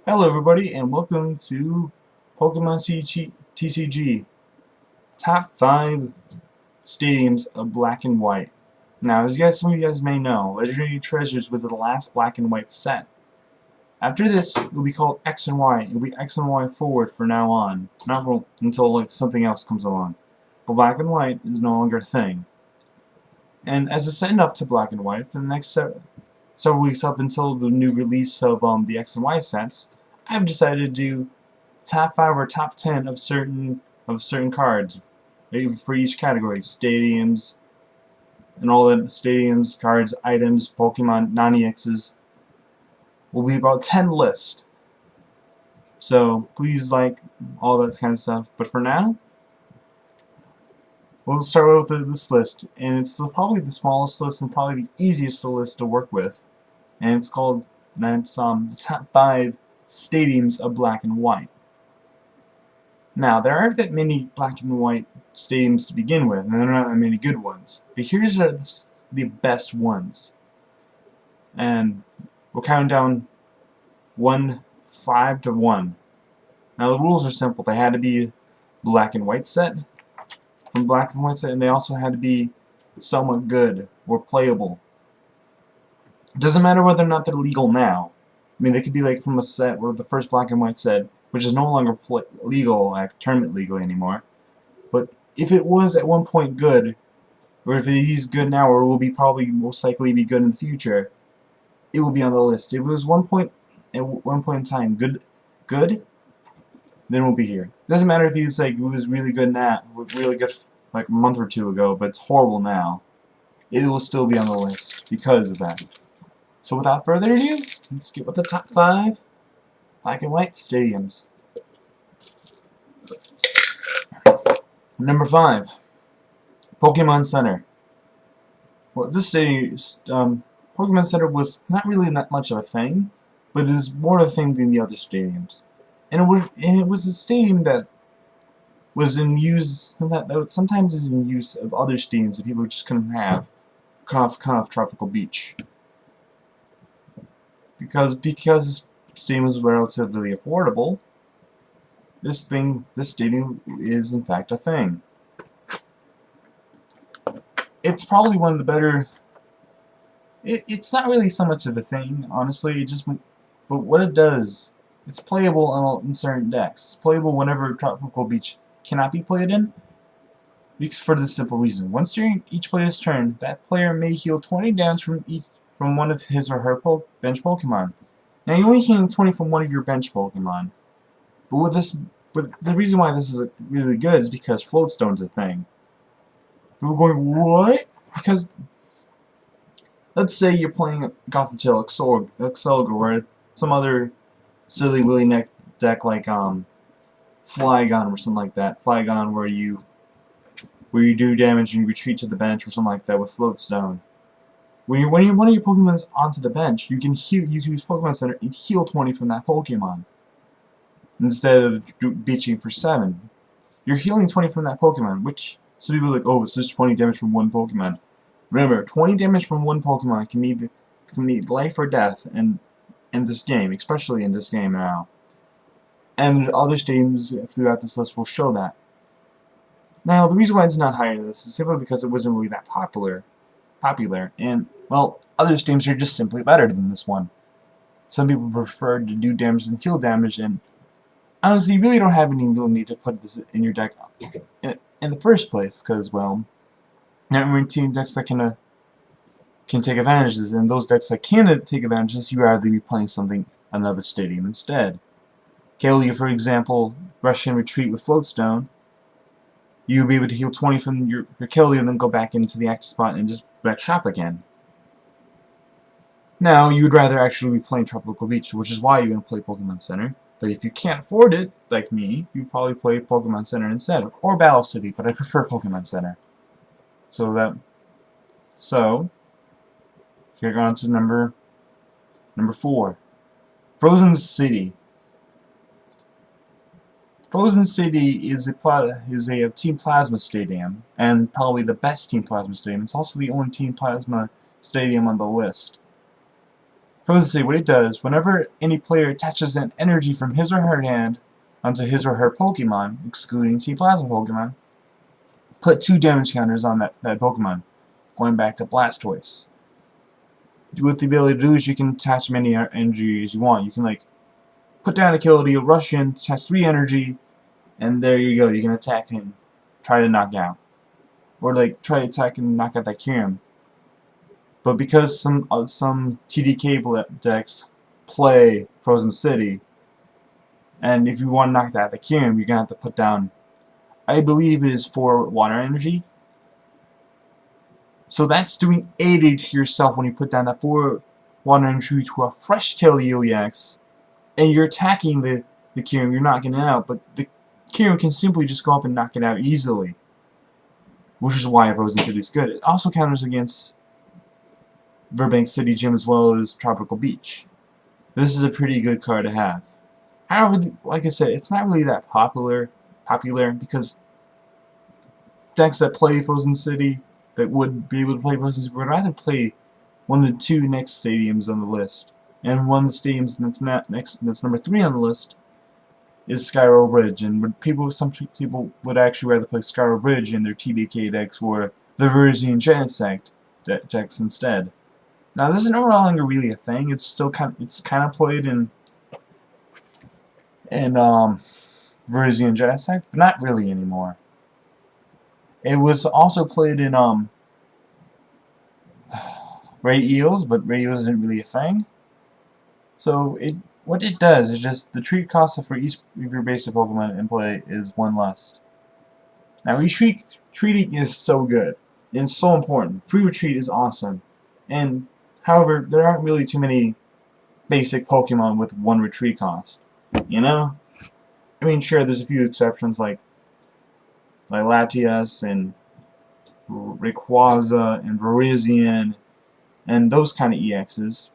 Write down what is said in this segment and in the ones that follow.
Hello everybody and welcome to Pokemon TCG Top 5 Stadiums of Black and White. Now, some of you guys may know, Legendary Treasures was the last Black and White set. After this, it will be called X and Y. It will be X and Y forward from now on, until something else comes along. But Black and White is no longer a thing. And as a send-off to Black and White, for the next several weeks up until the new release of the X and Y sets, I've decided to do top 5 or top 10 of certain cards for each category. Stadiums and all the stadiums, cards, items, Pokemon, non-EXs. Will be about 10 lists. So please like all that kind of stuff. But for now, we'll start with this list, and it's probably the smallest list and probably the easiest list to work with. And it's called the top 5 Stadiums of Black and White. Now, there aren't that many black and white stadiums to begin with, and there are not that many good ones. But here's the best ones. And we're counting down 5 to 1. Now, the rules are simple. They had to be black and white set, from black and white set, and they also had to be somewhat good or playable. It doesn't matter whether or not they're legal now. I mean, they could be like from a set where the first black and white set, which is no longer legal, like tournament legal anymore. But if it was at one point good, or if it is good now, or will be probably most likely be good in the future, it will be on the list. If it was at one point in time good, then we'll be here. It doesn't matter if it's like it was really good now, really good like a month or two ago, but it's horrible now. It will still be on the list because of that. So without further ado, let's get with the top 5 black and white stadiums. Number 5, Pokemon Center. Well, this stadium, Pokemon Center was not really that much of a thing, but it was more of a thing than the other stadiums. And it was a stadium that was in use, that sometimes is in use of other stadiums that people just couldn't have. Cough, cough, Tropical Beach. Because this stadium was relatively affordable, this stadium is in fact a thing. It's probably one of the better. It's not really so much of a thing, honestly. But what it does, it's playable in certain decks. It's playable whenever Tropical Beach cannot be played in, because for this simple reason: once during each player's turn, that player may heal 20 damage from one of his or her bench Pokemon. Now, you're only healing 20 from one of your bench Pokemon. But the reason why this is really good is because Floatstone's a thing. People are going, what? Because, let's say you're playing Gothitelle, Excelgor, or some other silly willy neck deck like Flygon or something like that. Flygon, where you do damage and you retreat to the bench or something like that with Floatstone. When one of your Pokemon's onto the bench, you can use Pokemon Center and heal 20 from that Pokemon, instead of beaching for 7. You're healing 20 from that Pokemon, which some people are like, oh, it's just 20 damage from one Pokemon. Remember, 20 damage from one Pokemon can mean life or death in this game, especially in this game now. And other stadiums throughout this list will show that. Now, the reason why it's not higher than this is simply because it wasn't really that popular, and, well, other stadiums are just simply better than this one. Some people prefer to do damage than heal damage, and honestly, you really don't have any real need to put this in your deck in the first place, because, well, not many team decks that can take advantage of this, and those decks that can take advantage of this, you rather be playing another stadium instead. Kalia, for example, rush and retreat with Floatstone. You'll be able to heal 20 from your Kalia and then go back into the active spot and just back shop again. Now, you'd rather actually be playing Tropical Beach, which is why you're going to play Pokemon Center. But if you can't afford it, like me, you probably play Pokemon Center instead, or Battle City, but I prefer Pokemon Center. So, here on to number 4. Frozen City. Frozen City is a Team Plasma stadium, and probably the best Team Plasma stadium. It's also the only Team Plasma stadium on the list. Frozen City, what it does, whenever any player attaches an energy from his or her hand onto his or her Pokemon, excluding T-Plasma Pokemon, put 2 damage counters on that Pokemon, going back to Blastoise. What the ability to do is you can attach many energy as you want. You can like put down a kill deal, rush in, attach 3 energy, and there you go. You can attack and try to knock out. Or like try to attack and knock out that Kyurem. But because some TDK decks play Frozen City, and if you want to knock out the Kyurem, you're gonna have to put down, I believe, is 4 water energy. So that's doing 80 to yourself when you put down that 4 water energy to a fresh tail EX, and you're attacking the Kyurem. You're knocking it out, but the Kyurem can simply just go up and knock it out easily, which is why Frozen City is good. It also counters against Burbank City Gym as well as Tropical Beach. This is a pretty good card to have. However, like I said, it's not really that popular because decks that play Frozen City, that would be able to play Frozen City, would rather play one of the 2 next stadiums on the list. And one of the stadiums that's number 3 on the list is Skyro Bridge. And some people would actually rather play Skyro Bridge in their TBK decks or the Verzian Genesect decks instead. Now this is no longer really a thing. It's still kind of played in Verzian Genesect, but not really anymore. It was also played in Ray Eels, but Ray Eels isn't really a thing. So what it does is just the retreat cost for each of your basic Pokemon in play is 1 less. Now retreating is so good and so important. Free retreat is awesome, and however, there aren't really too many basic Pokemon with 1 retreat cost. You know? I mean, sure, there's a few exceptions like Latias and Rayquaza and Virizion and those kind of EXs.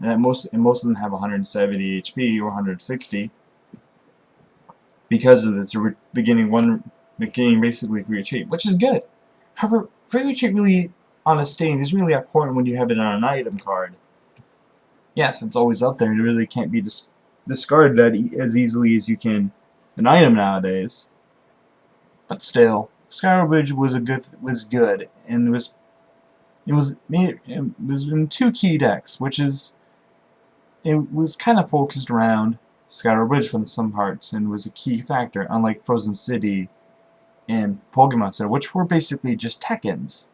And most of them have 170 HP or 160 because of this beginning basically free retreat, which is good. However, free retreat really on a stadium is really important when you have it on an item card. Yes, it's always up there. It really can't be discarded that as easily as you can an item nowadays. But still, Skyro Bridge was good, and it was in 2 key decks, which is it was kind of focused around Skyro Bridge for some parts, and was a key factor, unlike Frozen City and Pokemon Center, which were basically just Tekkens.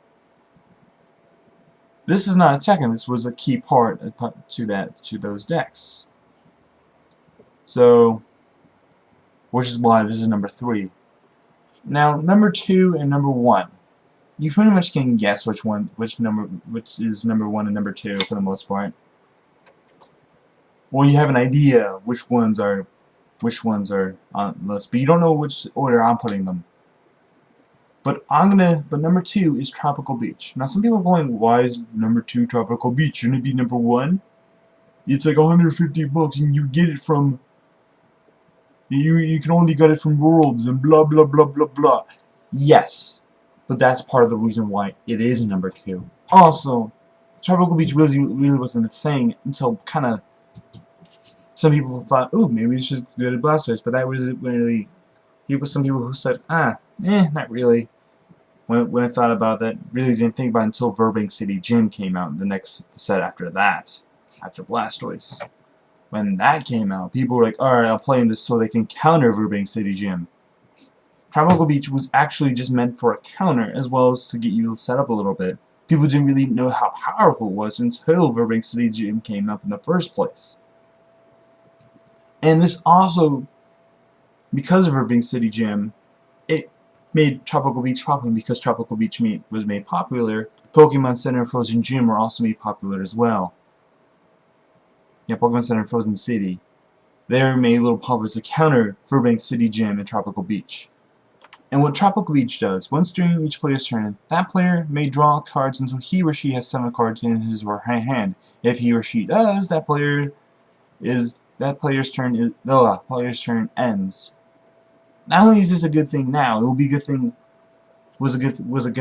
This is not a Tekken. This was a key part to those decks. So, which is why this is number 3. Now, number 2 and number 1. You pretty much can guess which is number 1 and number 2 for the most part. Well, you have an idea which ones are on the list, but you don't know which order I'm putting them. But number 2 is Tropical Beach. Now, some people are going, why is number 2 Tropical Beach? Shouldn't it be number 1? It's like $150 and you get it from you can only get it from Worlds and blah blah blah blah blah. Yes, but that's part of the reason why it is number 2. Also, Tropical Beach really wasn't a thing until kind of some people thought, ooh, maybe this should go to Blastoise, but that wasn't really. Some people who said, not really. When I thought about that, really didn't think about it until Burbank City Gym came out, the next set after that, after Blastoise. When that came out, people were like, alright, I'm playing this so they can counter Burbank City Gym. Tropical Beach was actually just meant for a counter, as well as to get you set up a little bit. People didn't really know how powerful it was until Burbank City Gym came up in the first place. And this also, because of Burbank City Gym, it made Tropical Beach popular. Because Tropical Beach was made popular, Pokemon Center and Frozen Gym were also made popular as well. Yeah, Pokemon Center and Frozen City. They were made a little popular to counter Burbank City Gym and Tropical Beach. And what Tropical Beach does, once during each player's turn, that player may draw cards until he or she has 7 cards in his or her hand. If he or she does, that player's turn ends. Not only is this a good thing now, it will be a good thing. Was a good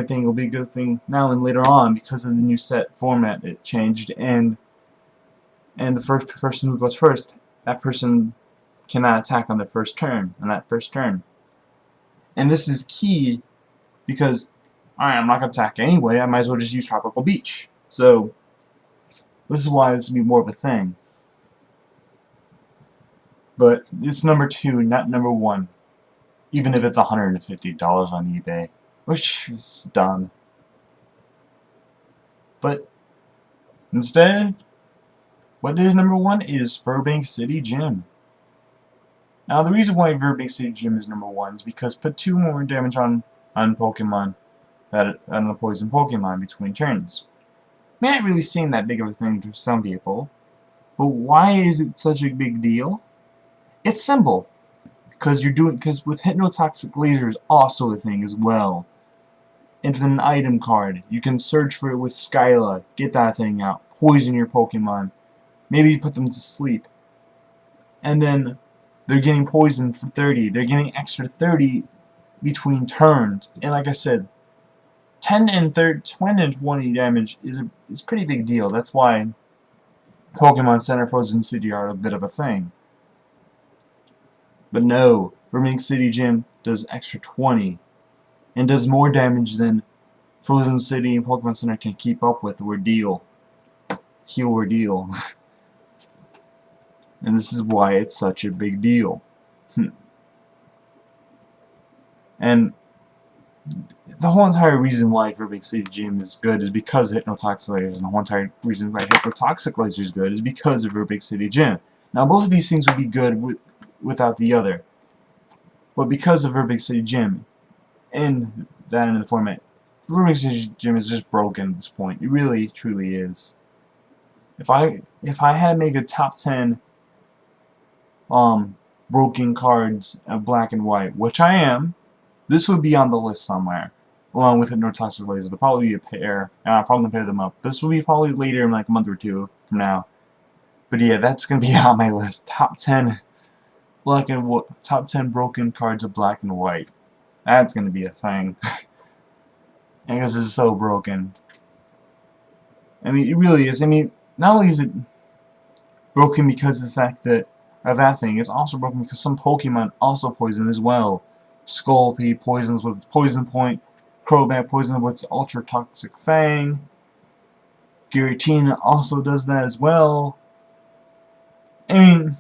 thing. It will be a good thing now and later on because of the new set format. It changed, and and the first person who goes first, that person cannot attack on their first turn, And this is key because, alright, I'm not going to attack anyway, I might as well just use Tropical Beach. So, this is why this would be more of a thing. But it's number 2, not number 1. Even if it's $150 on eBay. Which is dumb. But, instead, what is number 1 is Burbank City Gym. Now, the reason why Burbank City Gym is number 1 is because put 2 more damage on Pokemon on the poison Pokemon between turns. May not really seem that big of a thing to some people, but why is it such a big deal? It's simple. Because with Hypnotoxic Laser is also a thing as well. It's an item card. You can search for it with Skyla, get that thing out, poison your Pokemon, maybe put them to sleep. And then they're getting poisoned for 30. They're getting extra 30 between turns. And like I said, 10 and 20 damage is a pretty big deal. That's why Pokemon Center Frozen City are a bit of a thing. But no, Burbank City Gym does extra 20 and does more damage than Frozen City and Pokemon Center can keep up with. Heal Ordeal. And this is why it's such a big deal. And the whole entire reason why Burbank City Gym is good is because of Hypnotoxic Laser, and the whole entire reason why Hypnotoxic Laser is good is because of Burbank City Gym. Now, both of these things would be good without the other, but because of Burbank City Gym and that in the format, Burbank City Gym is just broken at this point. It really, truly is. If I had to make a top 10 broken cards of Black and White, which I am, this would be on the list somewhere, along with Hypnotoxic Laser. There'll probably be a pair, and I'll probably pair them up. This will be probably later in like a month or 2 from now. But yeah, that's gonna be on my list. Top 10 top 10 broken cards of Black and White. That's gonna be a thing. Because it's so broken. I mean, it really is. I mean, not only is it broken because of the fact that that thing, it's also broken because some Pokemon also poison as well. Scolpy poisons with Poison Point, Crobat poisons with Ultra Toxic Fang, Giratina also does that as well. I mean,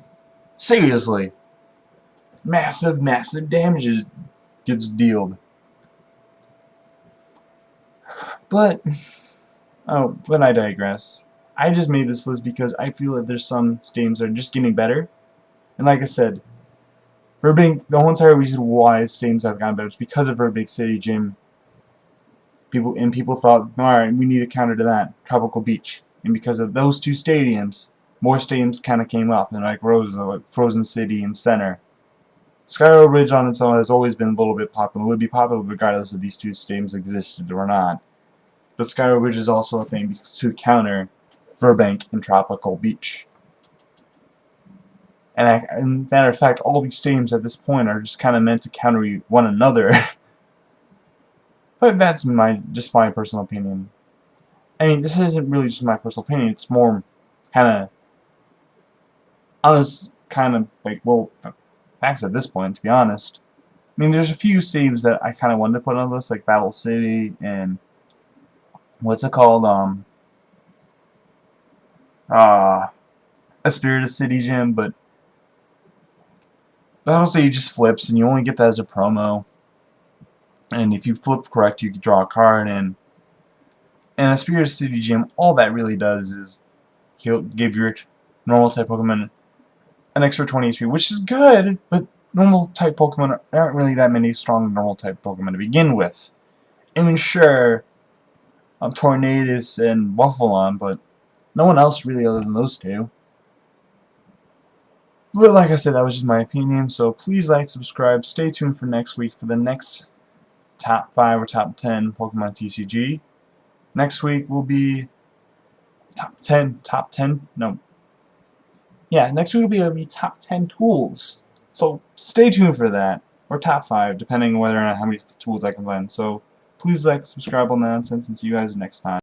seriously, massive damages gets dealt. But I digress. I just made this list because I feel that there's some Staduims that are just getting better, and like I said, the whole entire reason why Staduims have gotten better is because of Burbank City Gym. People thought, alright, we need a counter to that, Tropical Beach. And because of those 2 stadiums, more stadiums kind of came up, and like Frozen City and Center. Skyro Bridge on its own has always been a little bit popular. It would be popular regardless if these 2 stadiums existed or not. But Skyro Bridge is also a thing to counter Burbank and Tropical Beach. And matter of fact, all these stadiums at this point are just kind of meant to counter one another. But that's just my personal opinion. I mean, this isn't really just my personal opinion. It's more kind of honest, facts at this point, to be honest. I mean, there's a few stadiums that I kind of wanted to put on the list, like Battle City and what's it called? A Spirited City Gym, but Battle City just flips, and you only get that as a promo. And if you flip correct, you can draw a card, and a Spirited City Gym, all that really does is he'll give your normal type Pokemon an extra 20 HP, which is good, but normal type Pokemon aren't really that many strong normal type Pokemon to begin with. I mean, sure, Tornadus and Waffleon, but no one else really other than those 2. But like I said, that was just my opinion, so please like, subscribe, stay tuned for next week for the next top 5 or top 10 Pokemon TCG. Next week will be next week will be top 10 tools. So stay tuned for that, or top 5, depending on whether or not how many tools I can find. So please like, subscribe, all nonsense, and see you guys next time.